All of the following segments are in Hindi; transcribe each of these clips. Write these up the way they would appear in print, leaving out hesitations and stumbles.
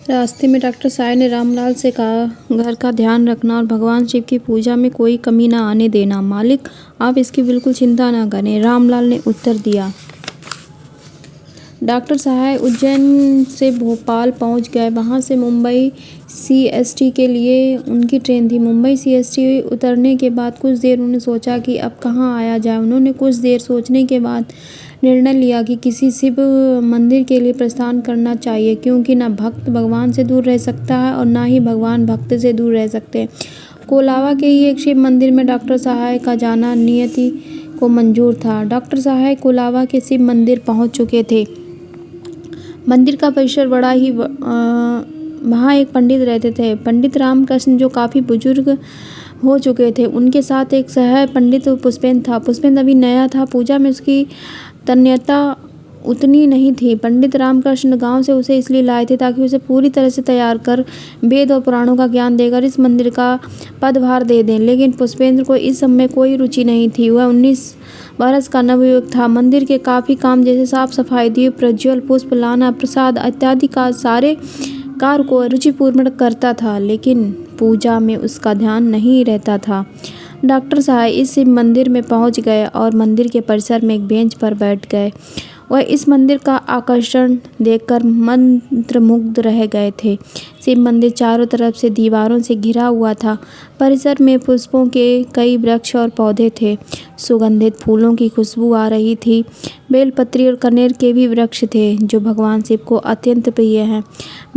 रास्ते में डॉक्टर साय ने रामलाल से कहा, घर का ध्यान रखना और भगवान शिव की पूजा में कोई कमी न आने देना। मालिक, आप इसकी बिल्कुल चिंता न करें, रामलाल ने उत्तर दिया। डॉक्टर साय उज्जैन से भोपाल पहुंच गए। वहां से मुंबई सीएसटी के लिए उनकी ट्रेन थी। मुंबई सीएसटी उतरने के बाद कुछ देर उन्होंने सोचा कि अब कहाँ आया जाए। उन्होंने कुछ देर सोचने के बाद निर्णय लिया कि किसी शिव मंदिर के लिए प्रस्थान करना चाहिए, क्योंकि न भक्त भगवान से दूर रह सकता है और न ही भगवान भक्त से दूर रह सकते हैं। कोलावा के ही एक शिव मंदिर में डॉक्टर साय का जाना नियति को मंजूर था। डॉक्टर साय कोलावा के शिव मंदिर पहुंच चुके थे। मंदिर का परिसर बड़ा ही वहाँ एक पंडित रहते थे, पंडित रामकृष्ण, जो काफ़ी बुजुर्ग हो चुके थे। उनके साथ एक सह पंडित पुष्पेंद्र था। पुष्पेंद्र अभी नया था। पूजा में उसकी तन्यता उतनी नहीं थी। पंडित रामकृष्ण गांव से उसे इसलिए लाए थे ताकि उसे पूरी तरह से तैयार कर वेद और पुराणों का ज्ञान देकर इस मंदिर का पदभार दे दें। लेकिन पुष्पेंद्र को इस सब में कोई रुचि नहीं थी। वह 19 बरस का नवयुवक था। मंदिर के काफ़ी काम जैसे साफ सफाई, दीप प्रज्वल, पुष्प लाना, प्रसाद इत्यादि का सारे कार्य को रुचिपूर्वक करता था, लेकिन पूजा में उसका ध्यान नहीं रहता था। डॉक्टर साय इस शिव मंदिर में पहुंच गए और मंदिर के परिसर में एक बेंच पर बैठ गए। वह इस मंदिर का आकर्षण देखकर मंत्रमुग्ध रह गए थे। शिव मंदिर चारों तरफ से दीवारों से घिरा हुआ था। परिसर में पुष्पों के कई वृक्ष और पौधे थे। सुगंधित फूलों की खुशबू आ रही थी। बेलपत्री और कनेर के भी वृक्ष थे, जो भगवान शिव को अत्यंत प्रिय हैं।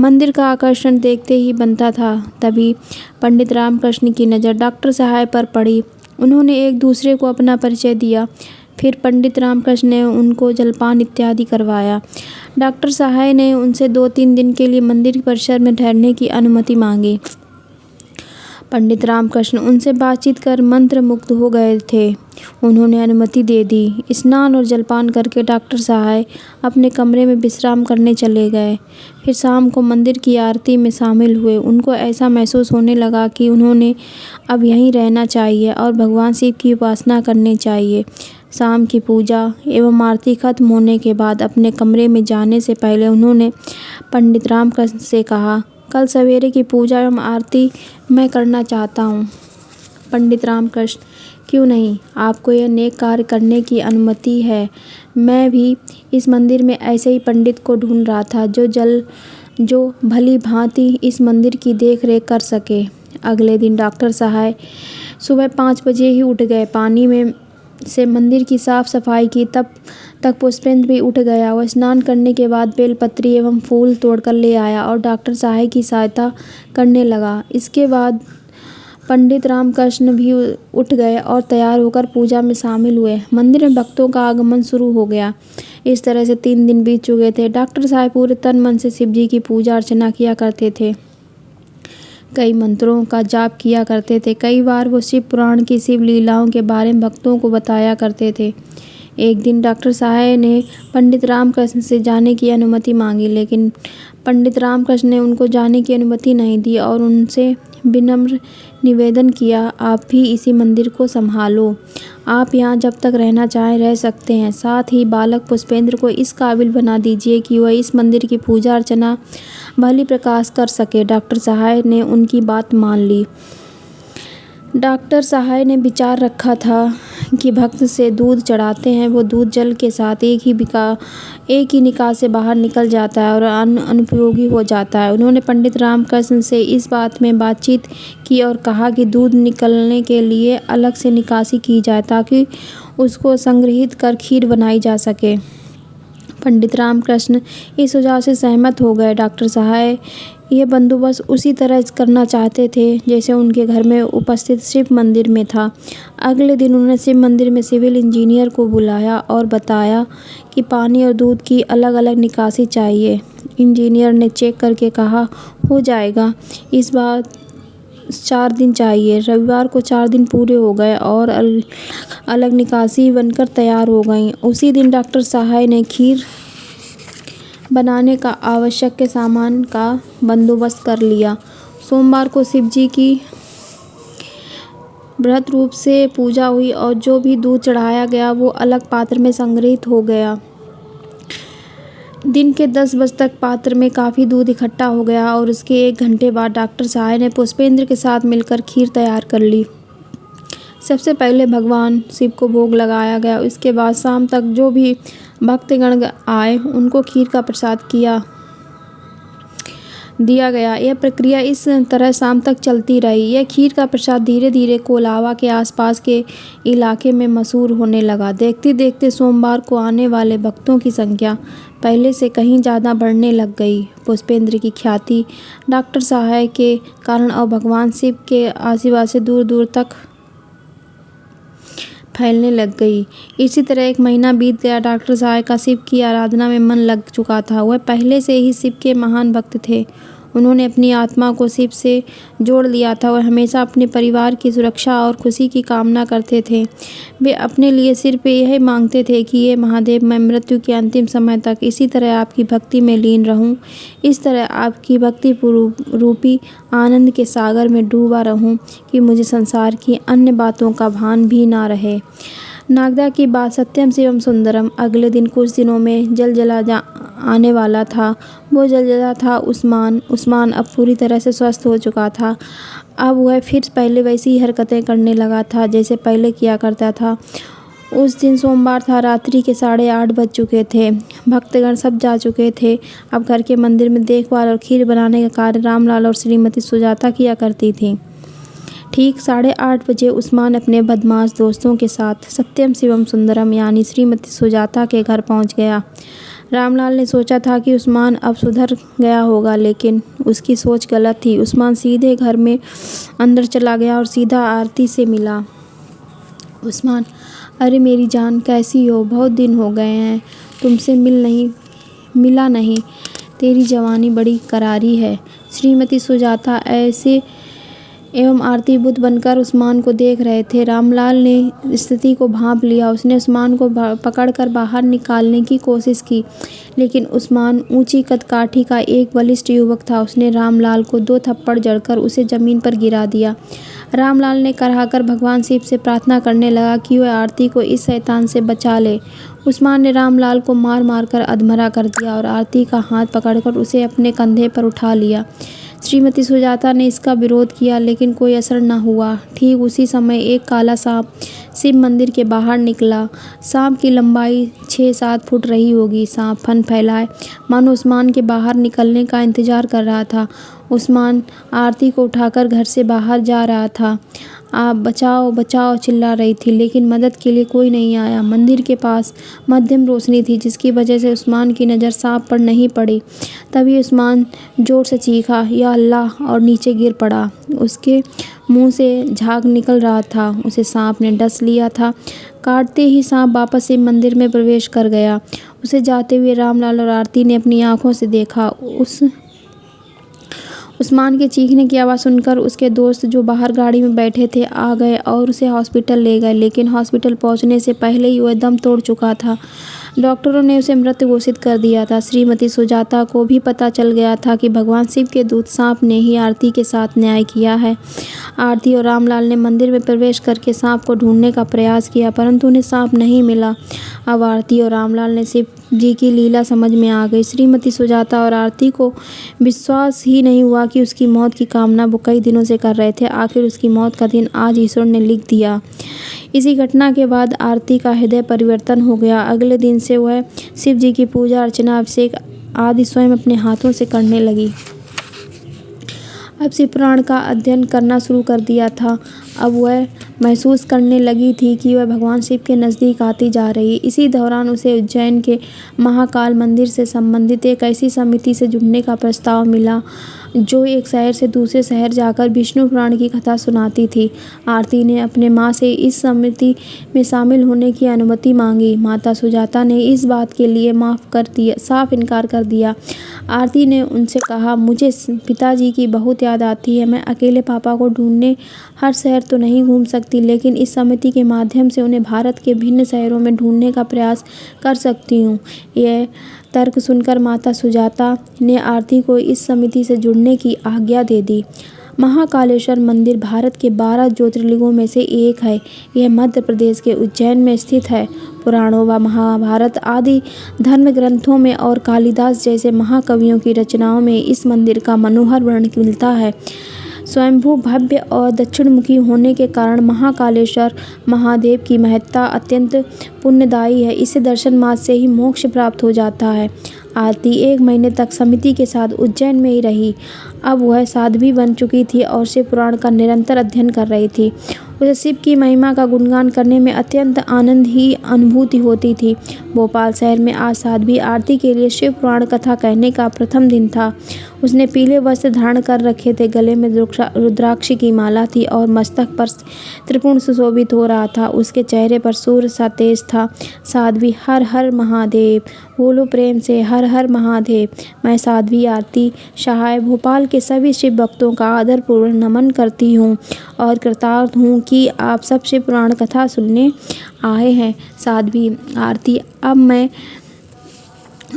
मंदिर का आकर्षण देखते ही बनता था। तभी पंडित रामकृष्ण की नज़र डॉक्टर साय पर पड़ी। उन्होंने एक दूसरे को अपना परिचय दिया। फिर पंडित रामकृष्ण ने उनको जलपान इत्यादि करवाया। डॉक्टर साय ने उनसे 2-3 दिन के लिए मंदिर परिसर में ठहरने की अनुमति मांगी। पंडित रामकृष्ण उनसे बातचीत कर मंत्रमुग्ध हो गए थे। उन्होंने अनुमति दे दी। स्नान और जलपान करके डॉक्टर साय अपने कमरे में विश्राम करने चले गए। फिर शाम को मंदिर की आरती में शामिल हुए। उनको ऐसा महसूस होने लगा कि उन्होंने अब यहीं रहना चाहिए और भगवान शिव की उपासना करनी चाहिए। शाम की पूजा एवं आरती खत्म होने के बाद अपने कमरे में जाने से पहले उन्होंने पंडित रामकृष्ण से कहा, कल सवेरे की पूजा एवं आरती मैं करना चाहता हूँ। पंडित रामकृष्ण, क्यों नहीं, आपको यह नेक कार्य करने की अनुमति है। मैं भी इस मंदिर में ऐसे ही पंडित को ढूंढ रहा था जो भली भांति इस मंदिर की देख रेख कर सके। अगले दिन डॉक्टर साय सुबह 5 बजे ही उठ गए। पानी में से मंदिर की साफ सफाई की। तब तक पुष्पेंद्र भी उठ गया। वह स्नान करने के बाद बेलपत्री एवं फूल तोड़कर ले आया और डॉक्टर साय की सहायता करने लगा। इसके बाद पंडित रामकृष्ण भी उठ गए और तैयार होकर पूजा में शामिल हुए। मंदिर में भक्तों का आगमन शुरू हो गया। इस तरह से 3 दिन बीत चुके थे। डॉक्टर साय पूरे तन मन से शिव जी की पूजा अर्चना किया करते थे। कई मंत्रों का जाप किया करते थे। कई बार वो शिव पुराण की शिव लीलाओं के बारे में भक्तों को बताया करते थे। एक दिन डॉक्टर साय ने पंडित रामकृष्ण से जाने की अनुमति मांगी, लेकिन पंडित रामकृष्ण ने उनको जाने की अनुमति नहीं दी और उनसे विनम्र निवेदन किया, आप भी इसी मंदिर को संभालो। आप यहाँ जब तक रहना चाहें रह सकते हैं। साथ ही बालक पुष्पेंद्र को इस काबिल बना दीजिए कि वह इस मंदिर की पूजा अर्चना भली प्रकाश कर सके। डॉक्टर साय ने उनकी बात मान ली। डॉक्टर साय ने विचार रखा था कि भक्त से दूध चढ़ाते हैं, वो दूध जल के साथ एक ही निकास से बाहर निकल जाता है और अनुपयोगी हो जाता है। उन्होंने पंडित रामकृष्ण से इस बात में बातचीत की और कहा कि दूध निकलने के लिए अलग से निकासी की जाए ताकि उसको संग्रहित कर खीर बनाई जा सके। पंडित रामकृष्ण इस सुझाव से सहमत हो गए। डॉक्टर साय यह बंदोबस्त उसी तरह करना चाहते थे जैसे उनके घर में उपस्थित शिव मंदिर में था। अगले दिन उन्होंने शिव मंदिर में सिविल इंजीनियर को बुलाया और बताया कि पानी और दूध की अलग अलग निकासी चाहिए। इंजीनियर ने चेक करके कहा, हो जाएगा, इस बार 4 दिन चाहिए। रविवार को 4 दिन पूरे हो गए और अलग निकासी बनकर तैयार हो गई। उसी दिन डॉक्टर साय ने खीर बनाने का आवश्यक सामान का बंदोबस्त कर लिया। सोमवार को शिव जी की व्रत रूप से पूजा हुई और जो भी दूध चढ़ाया गया वो अलग पात्र में संग्रहित हो गया। दिन के 10 बजे तक पात्र में काफ़ी दूध इकट्ठा हो गया और उसके 1 घंटे बाद डॉक्टर साहब ने पुष्पेंद्र के साथ मिलकर खीर तैयार कर ली। सबसे पहले भगवान शिव को भोग लगाया गया। उसके बाद शाम तक जो भी भक्तगण आए उनको खीर का प्रसाद दिया गया। यह प्रक्रिया इस तरह शाम तक चलती रही। यह खीर का प्रसाद धीरे धीरे कोलावा के आसपास के इलाके में मशहूर होने लगा। देखते देखते सोमवार को आने वाले भक्तों की संख्या पहले से कहीं ज़्यादा बढ़ने लग गई। पुष्पेंद्र की ख्याति डॉक्टर साहब के कारण और भगवान शिव के आशीर्वाद से दूर दूर तक फैलने लग गई। इसी तरह 1 महीना बीत गया। डॉक्टर साहब का शिव की आराधना में मन लग चुका था। वह पहले से ही शिव के महान भक्त थे। उन्होंने अपनी आत्मा को शिव से जोड़ लिया था। वह हमेशा अपने परिवार की सुरक्षा और खुशी की कामना करते थे। वे अपने लिए सिर्फ यह मांगते थे कि ये महादेव, मैं मृत्यु के अंतिम समय तक इसी तरह आपकी भक्ति में लीन रहूं, इस तरह आपकी भक्ति रूपी आनंद के सागर में डूबा रहूं कि मुझे संसार की अन्य बातों का भान भी ना रहे। नागदा की बात सत्यम शिवम सुंदरम। अगले दिन कुछ दिनों में जलजला आने वाला था। वो जलजला था उस्मान अब पूरी तरह से स्वस्थ हो चुका था। अब वह फिर पहले वैसी ही हरकतें करने लगा था जैसे पहले किया करता था। उस दिन सोमवार था। रात्रि के 8:30 बज चुके थे। भक्तगण सब जा चुके थे। अब घर के मंदिर में देखभाल और खीर बनाने का कार्य रामलाल और श्रीमती सुजाता किया करती थी। ठीक 8:30 बजे उस्मान अपने बदमाश दोस्तों के साथ सत्यम शिवम सुंदरम यानी श्रीमती सुजाता के घर पहुंच गया। रामलाल ने सोचा था कि उस्मान अब सुधर गया होगा, लेकिन उसकी सोच गलत थी। उस्मान सीधे घर में अंदर चला गया और सीधा आरती से मिला। उस्मान, अरे मेरी जान, कैसी हो? बहुत दिन हो गए हैं, तुमसे मिला नहीं। तेरी जवानी बड़ी करारी है। श्रीमती सुजाता ऐसे एवं आरती बुद्ध बनकर उस्मान को देख रहे थे। रामलाल ने स्थिति को भांप लिया। उसने उस्मान को पकड़कर बाहर निकालने की कोशिश की, लेकिन उस्मान ऊंची कदकाठी का एक बलिष्ठ युवक था। उसने रामलाल को 2 थप्पड़ जड़कर उसे जमीन पर गिरा दिया। रामलाल ने कराहकर भगवान शिव से प्रार्थना करने लगा कि वह आरती को इस शैतान से बचा ले। उस्मान ने रामलाल को मार मार कर अधमरा कर दिया और आरती का हाथ पकड़कर उसे अपने कंधे पर उठा लिया। श्रीमती सुजाता ने इसका विरोध किया, लेकिन कोई असर न हुआ। ठीक उसी समय एक काला सांप शिव मंदिर के बाहर निकला। सांप की लंबाई 6-7 फुट रही होगी। सांप फन फैलाए मानो उस्मान के बाहर निकलने का इंतजार कर रहा था। उस्मान आरती को उठाकर घर से बाहर जा रहा था। आप बचाओ बचाओ चिल्ला रही थी, लेकिन मदद के लिए कोई नहीं आया। मंदिर के पास मध्यम रोशनी थी, जिसकी वजह से उस्मान की नज़र सांप पर नहीं पड़ी। तभी उस्मान जोर से चीखा, या अल्लाह, और नीचे गिर पड़ा। उसके मुंह से झाग निकल रहा था। उसे सांप ने डस लिया था। काटते ही सांप वापस से मंदिर में प्रवेश कर गया। उसे जाते हुए रामलाल और आरती ने अपनी आंखों से देखा। उस्मान के चीखने की आवाज़ सुनकर उसके दोस्त जो बाहर गाड़ी में बैठे थे आ गए और उसे हॉस्पिटल ले गए, लेकिन हॉस्पिटल पहुंचने से पहले ही वह दम तोड़ चुका था। डॉक्टरों ने उसे मृत घोषित कर दिया था। श्रीमती सुजाता को भी पता चल गया था कि भगवान शिव के दूत सांप ने ही आरती के साथ न्याय किया है। आरती और रामलाल ने मंदिर में प्रवेश करके सांप को ढूंढने का प्रयास किया, परंतु उन्हें सांप नहीं मिला। अब आरती और रामलाल ने शिव जी की लीला समझ में आ गई। श्रीमती सुजाता और आरती को विश्वास ही नहीं हुआ कि उसकी मौत की कामना वो कई दिनों से कर रहे थे। आखिर उसकी मौत का दिन आज ईश्वर ने लिख दिया। इसी घटना के बाद आरती का हृदय परिवर्तन हो गया। अगले दिन से वह शिव जी की पूजा अर्चना, अभिषेक आदि स्वयं अपने हाथों से करने लगी। अब शिव पुराण का अध्ययन करना शुरू कर दिया था। अब वह महसूस करने लगी थी कि वह भगवान शिव के नज़दीक आती जा रही। इसी दौरान उसे उज्जैन के महाकाल मंदिर से संबंधित एक ऐसी समिति से जुड़ने का प्रस्ताव मिला जो एक शहर से दूसरे शहर जाकर विष्णु पुराण की कथा सुनाती थी। आरती ने अपने माँ से इस समिति में शामिल होने की अनुमति मांगी। माता सुजाता ने इस बात के लिए साफ इनकार कर दिया। आरती ने उनसे कहा, मुझे पिताजी की बहुत याद आती है। मैं अकेले पापा को ढूंढने हर शहर तो नहीं घूम सकती, लेकिन इस समिति के माध्यम से उन्हें भारत के भिन्न शहरों में ढूंढने का प्रयास कर सकती हूँ। यह तर्क सुनकर माता सुजाता ने आरती को इस समिति से जुड़ने की आज्ञा दे दी। महाकालेश्वर मंदिर भारत के 12 ज्योतिर्लिंगों में से एक है। यह मध्य प्रदेश के उज्जैन में स्थित है। पुराणों व महाभारत आदि धर्म ग्रंथों में और कालिदास जैसे महाकवियों की रचनाओं में इस मंदिर का मनोहर वर्णन मिलता है। स्वयंभू, भव्य और दक्षिणमुखी होने के कारण महाकालेश्वर महादेव की महत्ता अत्यंत पुण्यदायी है। इसे दर्शन मात्र से ही मोक्ष प्राप्त हो जाता है। आरती 1 महीने तक समिति के साथ उज्जैन में ही रही। अब वह साध्वी बन चुकी थी और शिव पुराण का निरंतर अध्ययन कर रही थी। उसे शिव की महिमा का गुणगान करने में अत्यंत आनंद ही अनुभूति होती थी। भोपाल शहर में आज साध्वी आरती के लिए शिव पुराण कथा कहने का प्रथम दिन था। उसने पीले वस्त्र धारण कर रखे थे, गले में रुद्राक्ष की माला थी और मस्तक पर त्रिपुण सुशोभित हो रहा था। उसके चेहरे पर सूर्य सा तेज था। साध्वी, हर हर महादेव बोलो प्रेम से, हर हर महादेव। मैं साध्वी आरती सहाय भोपाल के सभी शिव भक्तों का आदरपूर्वक नमन करती हूँ और कृतार्थ हूँ कि आप सब शिव पुराण कथा सुनने आए हैं। साध्वी आरती, अब मैं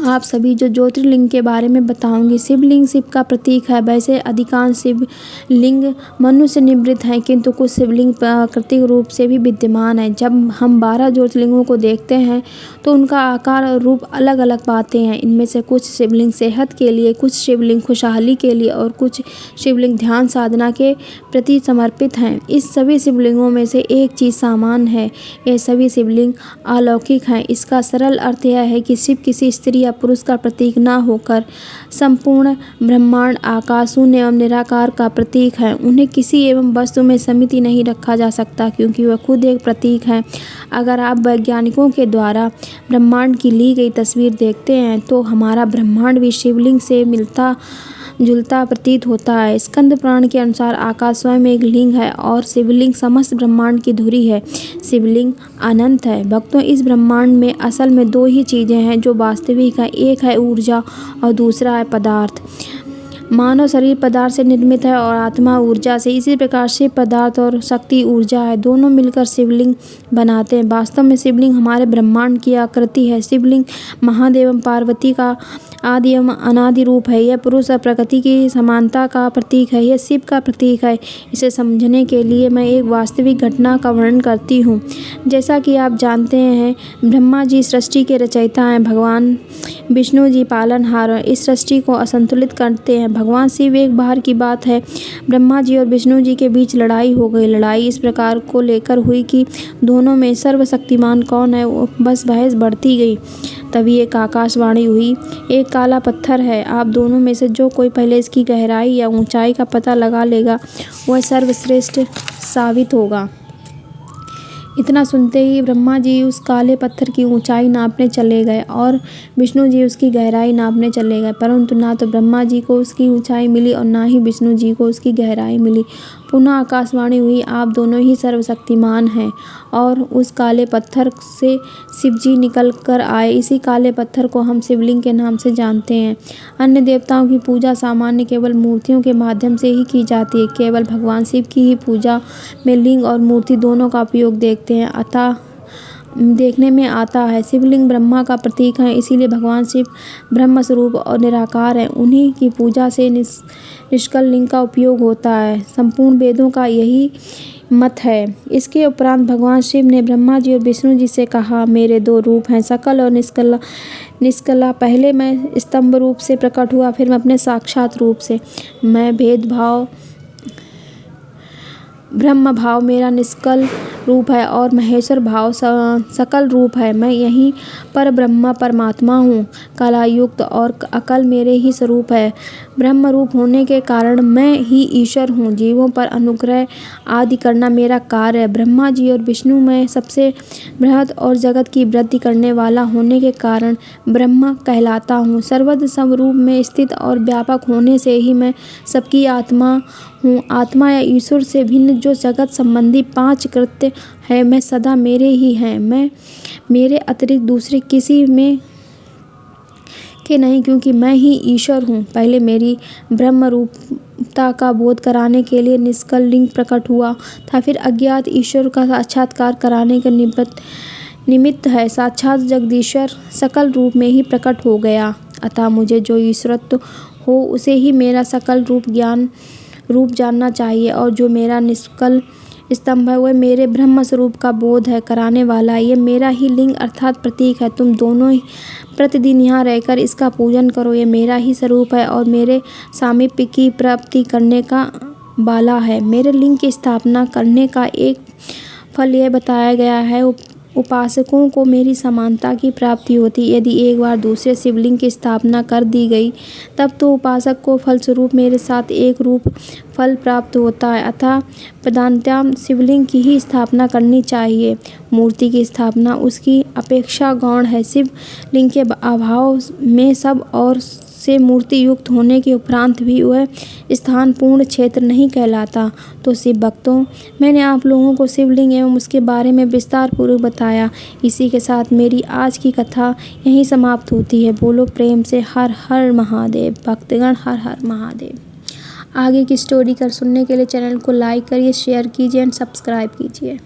आप सभी जो ज्योतिर्लिंग के बारे में बताऊंगी। शिवलिंग शिव का प्रतीक है। वैसे अधिकांश शिवलिंग मनुष्य निर्मित हैं, किंतु कुछ शिवलिंग प्राकृतिक रूप से भी विद्यमान हैं। जब हम 12 ज्योतिर्लिंगों को देखते हैं तो उनका आकार और रूप अलग अलग पाते हैं। इनमें से कुछ शिवलिंग सेहत के लिए, कुछ शिवलिंग खुशहाली के लिए और कुछ शिवलिंग ध्यान साधना के प्रति समर्पित हैं। इस सभी शिवलिंगों में से एक चीज़ समान है, ये सभी शिवलिंग अलौकिक हैं। इसका सरल अर्थ यह है कि शिव किसी स्त्री या पुरुष का प्रतीक न होकर संपूर्ण ब्रह्मांड, आकाश, शून्य एवं निराकार का प्रतीक है। उन्हें किसी एवं वस्तु में समित नहीं रखा जा सकता, क्योंकि वह खुद एक प्रतीक है। अगर आप वैज्ञानिकों के द्वारा ब्रह्मांड की ली गई तस्वीर देखते हैं तो हमारा ब्रह्मांड भी शिवलिंग से मिलता जुलता प्रतीत होता है। स्कंद पुराण के अनुसार आकाश स्वयं एक लिंग है और शिवलिंग समस्त ब्रह्मांड की धुरी है। शिवलिंग अनंत है। भक्तों, इस ब्रह्मांड में असल में 2 ही चीज़ें हैं जो वास्तविक है। एक है ऊर्जा और दूसरा है पदार्थ। मानव शरीर पदार्थ से निर्मित है और आत्मा ऊर्जा से। इसी प्रकार शिव पदार्थ और शक्ति ऊर्जा है। दोनों मिलकर शिवलिंग बनाते हैं। वास्तव में शिवलिंग हमारे ब्रह्मांड की आकृति है। शिवलिंग महादेव एवं पार्वती का आदि एवं अनादि रूप है। यह पुरुष और प्रकृति की समानता का प्रतीक है। यह शिव का प्रतीक है। इसे समझने के लिए मैं एक वास्तविक घटना का वर्णन करती हूँ। जैसा कि आप जानते हैं, ब्रह्मा जी सृष्टि के रचयिता हैं। भगवान विष्णु जी पालनहार इस सृष्टि को असंतुलित करते हैं। भगवान शिव, एक बार की बात है, ब्रह्मा जी और विष्णु जी के बीच लड़ाई हो गई। लड़ाई इस प्रकार को लेकर हुई कि दोनों में सर्वशक्तिमान कौन है, बस बहस बढ़ती गई। तभी एक आकाशवाणी हुई, एक काला पत्थर है। आप दोनों में से जो कोई पहले इसकी गहराई या ऊंचाई का पता लगा लेगा वह सर्वश्रेष्ठ साबित होगा। इतना सुनते ही ब्रह्मा जी उस काले पत्थर की ऊंचाई नापने चले गए और विष्णु जी उसकी गहराई नापने चले गए, परंतु ना तो ब्रह्मा जी को उसकी ऊंचाई मिली और ना ही विष्णु जी को उसकी गहराई मिली। पुनः आकाशवाणी हुई, आप दोनों ही सर्वशक्तिमान हैं। और उस काले पत्थर से शिव जी निकल कर आए। इसी काले पत्थर को हम शिवलिंग के नाम से जानते हैं। अन्य देवताओं की पूजा सामान्य केवल मूर्तियों के माध्यम से ही की जाती है। केवल भगवान शिव की ही पूजा में लिंग और मूर्ति दोनों का उपयोग देखने में आता है। शिवलिंग ब्रह्मा का प्रतीक है, इसीलिए भगवान शिव ब्रह्म स्वरूप और निराकार हैं। उन्हीं की पूजा से निष्कल लिंग का उपयोग होता है। संपूर्ण वेदों का यही मत है। इसके उपरांत भगवान शिव ने ब्रह्मा जी और विष्णु जी से कहा, मेरे 2 रूप हैं, सकल और निष्कला। पहले मैं स्तंभ रूप से प्रकट हुआ, फिर मैं अपने साक्षात रूप से। मैं भेदभाव ब्रह्म भाव मेरा निष्कल रूप है और महेश्वर भाव सकल रूप है। मैं यहीं पर ब्रह्मा परमात्मा हूँ। कलायुक्त और अकल मेरे ही स्वरूप है। ब्रह्म रूप होने के कारण मैं ही ईश्वर हूँ। जीवों पर अनुग्रह आदि करना मेरा कार्य है। ब्रह्मा जी और विष्णु में सबसे बृहद और जगत की वृद्धि करने वाला होने के कारण ब्रह्म कहलाता हूँ। सर्वत्र स्वरूप में स्थित और व्यापक होने से ही मैं सबकी आत्मा हूँ। आत्मा या ईश्वर से भिन्न जो जगत संबंधी 5 कृत्य है, मैं सदा मेरे ही हैं। मैं मेरे अतिरिक्त दूसरे किसी में के नहीं, क्योंकि मैं ही ईश्वर हूँ। पहले मेरी ब्रह्म रूपता का बोध कराने के लिए निष्कल लिंग प्रकट हुआ था, फिर अज्ञात ईश्वर का साक्षात्कार कराने के निमित्त है साक्षात जगदीश्वर सकल रूप में ही प्रकट हो गया। अतः मुझे जो ईश्वरत्व हो उसे ही मेरा सकल रूप जानना चाहिए और जो मेरा निष्कल स्तंभ है, वह मेरे ब्रह्म स्वरूप का बोध है कराने वाला। ये मेरा ही लिंग अर्थात प्रतीक है। तुम दोनों ही प्रतिदिन यहाँ रहकर इसका पूजन करो। ये मेरा ही स्वरूप है और मेरे सामीप्य की प्राप्ति करने का वाला है। मेरे लिंग की स्थापना करने का एक फल यह बताया गया है, उपासकों को मेरी समानता की प्राप्ति होती। यदि एक बार दूसरे शिवलिंग की स्थापना कर दी गई, तब तो उपासक को फलस्वरूप मेरे साथ एक रूप फल प्राप्त होता है। अतः प्रधानतया शिवलिंग की ही स्थापना करनी चाहिए। मूर्ति की स्थापना उसकी अपेक्षा गौण है। शिवलिंग के अभाव में सब और से मूर्ति युक्त होने के उपरांत भी वह स्थान पूर्ण क्षेत्र नहीं कहलाता। तो शिव भक्तों, मैंने आप लोगों को शिवलिंग एवं उसके बारे में विस्तार पूर्वक बताया। इसी के साथ मेरी आज की कथा यहीं समाप्त होती है। बोलो प्रेम से हर हर महादेव। भक्तगण हर हर महादेव। आगे की स्टोरी कर सुनने के लिए चैनल को लाइक करिए, शेयर कीजिए एंड सब्सक्राइब कीजिए।